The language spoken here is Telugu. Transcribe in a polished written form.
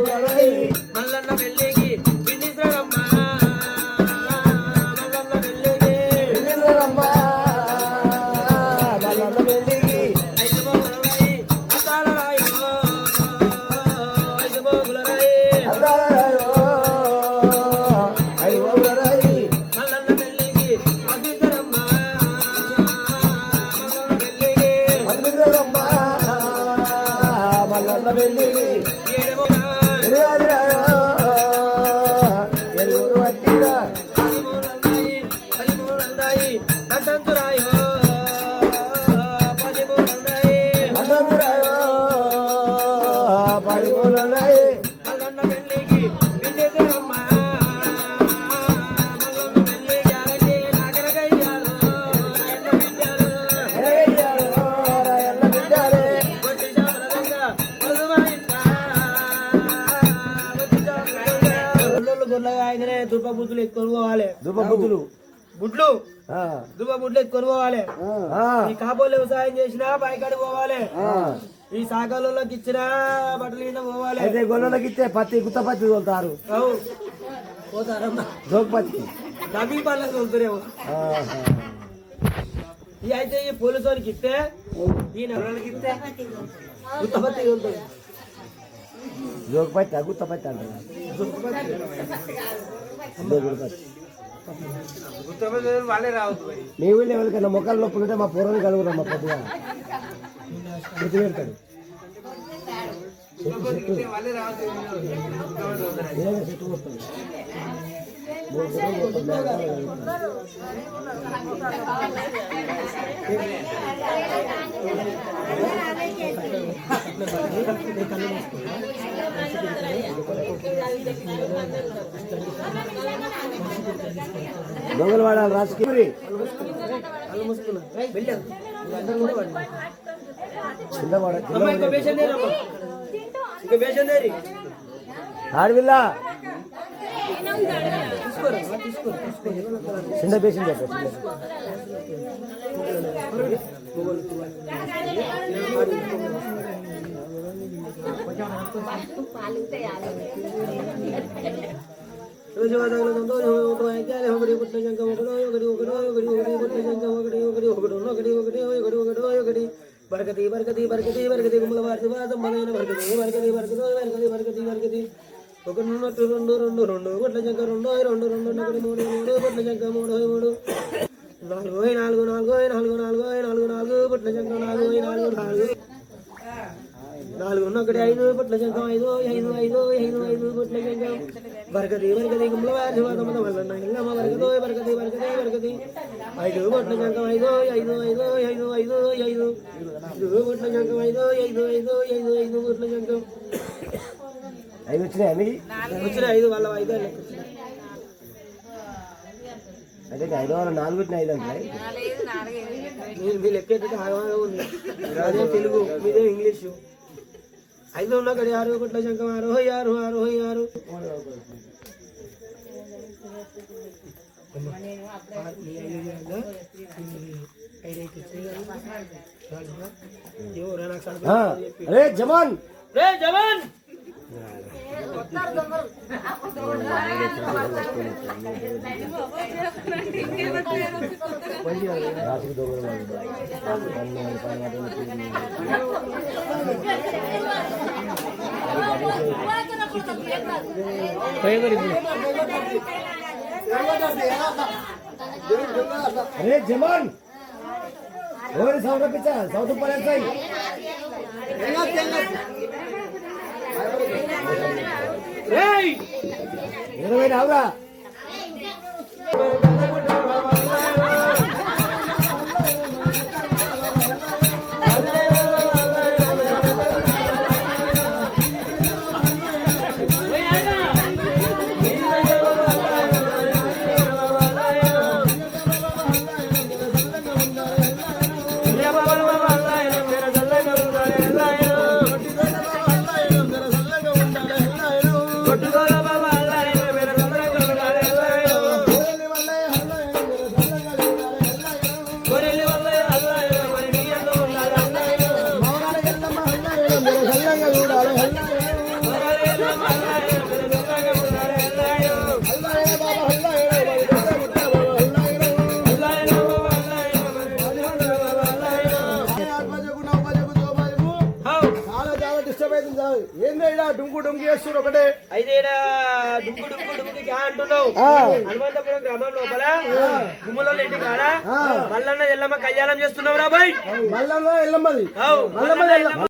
మల్లన్న పెళ్ళికి పిన్నిసరమ్మ మల్లన్న పెళ్ళికి మల్లన్న పెళ్ళికి 5 బోగుల రాయి అద్దాల రాయి 5 బోగుల రాయి మల్లన్న పెళ్ళికి అద్దిద్దరమ్మ మల్లన్న పెళ్ళికి 7 బోగుల ఎల్లూరు వట్టిరా 10 బోగుల రాయి దంతంతు రాయి 10 బోగుల రాయి పడిపోలన్నాయి మల్లన్న పెళ్ళికి పిన్నిసరమ్మ మల్లన్న పెళ్ళికి అరటి నాగరగయ్యాలు నాయన్న బిడ్డలు రాయన్న బిడ్డాలే వచ్చి జామరదంగా పొదువాయింట వచ్చి జామరదంగా ఒళ్ళొళ్ళు గొల్లగా అయితేనే దుబ్బ బుద్ధులు ఎక్కువ పోవాలి దుబ్బబుద్ధులు బుడ్లు దుబ్బ బుడ్లు ఎక్కువ పోవాలి ఈ కాబోలు వ్యవసాయం చేసినా పైకాడి పోవాలి ఈ సాగలోకి ఇచ్చినా బట్టలు కింద పోవాలి అయితే గొల్లలకి ఇస్తే పత్తి గుత్త పత్తి తోలుతారు అవు పోతారమ్మా జోగపత్తి నబీ పళ్ళకి వెళ్తారేమో ఈ అయితే ఈ పోలీసు ఇస్తే ఈ నగరాలకి ఇస్తే ఉత్తపత్తి వెళ్తుంది జోగపత్తి గుత్త పత్తి అంటారు ఉత్తపత్తి వాళ్ళే రావద్దు మరి మీ ఊళ్ళో ఎవరికైనా మొక్కలు నొప్పులు ఉంటే మా పూర్వం కలుగుతాం మా పొద్దుగా చెట్టు పెడతాడు వాళ్ళే రావద్దు ఏదైనా చెట్టు పోతుంది దొంగలు వాడాలి రాజకీయ కళ్ళు మూసుకున్నా వెళ్ళాను అందరూ కూడా వాడు కింద వాడ అమ్మ ఇంకో పేషెంట్ దేరమ్మా ఇంకో పేషెంట్ దేరి ఆడవిల్ల తీసుకోరా తీసుకో చిన్న పేషెంట్ చెప్పారు బరకతి బరకతి బరకతి బరకతి గుమ్మల వారి వాసమ్మలైన బరకతి బరకతి బరకతి బరకతి బరకతి బరకతి 1 2 2 2 బొట్ల జంక 2 2 2 1 3 3 బొట్ల జంక 3 3 4 4 4 4 4 4 బొట్ల జంక 4 4 4 4 1 5 బొట్ల జంక 5 5 5 5 5 బొట్ల జంక బరకతి బరకతి గుమ్మల వారి వాసమ్మ వల్లన్న ఇల్లమ్మ బరకతి బరకతి బరకతి బరకతి 5 బొట్ల జంక 5 5 5 5 5 5 బొట్ల జంక 5 5 5 5 5 బొట్ల జంక 5 వచ్చినాయి మీకు వచ్చిన 5 వాళ్ళ 5 అంటే 5 వాళ్ళ 4 పెట్టిన 5 అంటే మీ లెక్క ఏంటంటే ఆగమాగా ఉంది అదే తెలుగు మీదే ఇంగ్లీషు 5 ఉన్న కడి 6 బొట్ల జంక 6 6 6 6 అరే జమాన్ రే జవాన్ రాత్రి దొంగలు అరే జమాన్ ఎవరి సౌండ్ రప్పించా సౌత్ పడేస్తాయి రేయ్ 20 రావురా డుంగి వేస్తున్నారు ఒకటే అయితే ఈడ డుంకు డుంకు డుంకు క్యా అంటున్నావు హనుమంతపురం గ్రామం లోపల గుమ్మలో ఇంటి కాడ మల్లన్న ఎల్లమ్మ కళ్యాణం చేస్తున్నావు రా బాయ్ మల్లన్న ఎల్లమ్మది మల్లన్న ఎల్లమ్మ